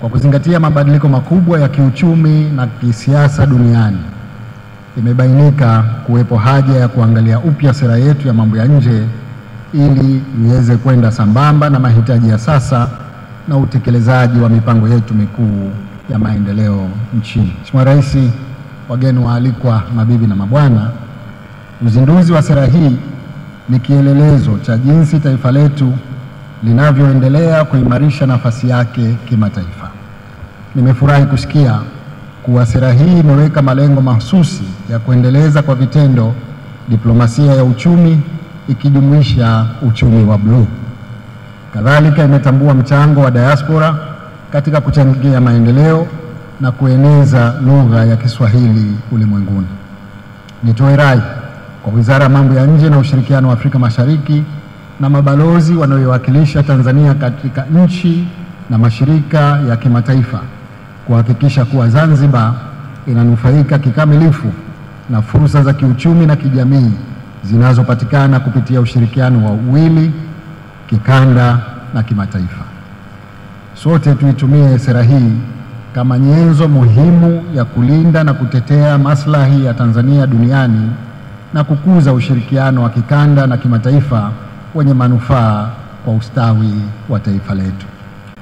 Kwa kuzingatia mabadiliko makubwa ya kiuchumi na kisiasa duniani, imebainika kuwepo haja ya kuangalia upya sera yetu ya mambo ya nje ili iweze kwenda sambamba na mahitaji ya sasa na utekelezaji wa mipango yetu mikuu ya maendeleo nchini. Mheshimiwa Rais, wageni waalikwa, mabibi na mabwana, uzinduzi wa sera hii ni kielelezo cha jinsi taifa letu linavyoendelea kuimarisha nafasi yake kimataifa. Nimefurahi kusikia kuwa sera hii imeweka malengo mahususi ya kuendeleza kwa vitendo diplomasia ya uchumi ikijumuisha uchumi wa bluu. Kadhalika imetambua mchango wa diaspora katika kuchangia maendeleo na kueneza lugha ya Kiswahili ulimwenguni. Nitoe rai kwa Wizara ya Mambo ya Nje na Ushirikiano wa Afrika Mashariki na mabalozi wanaowakilisha Tanzania katika nchi na mashirika ya kimataifa kuhakikisha kuwa Zanzibar inanufaika kikamilifu na fursa za kiuchumi na kijamii zinazopatikana kupitia ushirikiano wa uwili, kikanda na kimataifa. Sote tuitumie sera hii kama nyenzo muhimu ya kulinda na kutetea maslahi ya Tanzania duniani na kukuza ushirikiano wa kikanda na kimataifa wenye manufaa kwa ustawi wa taifa letu.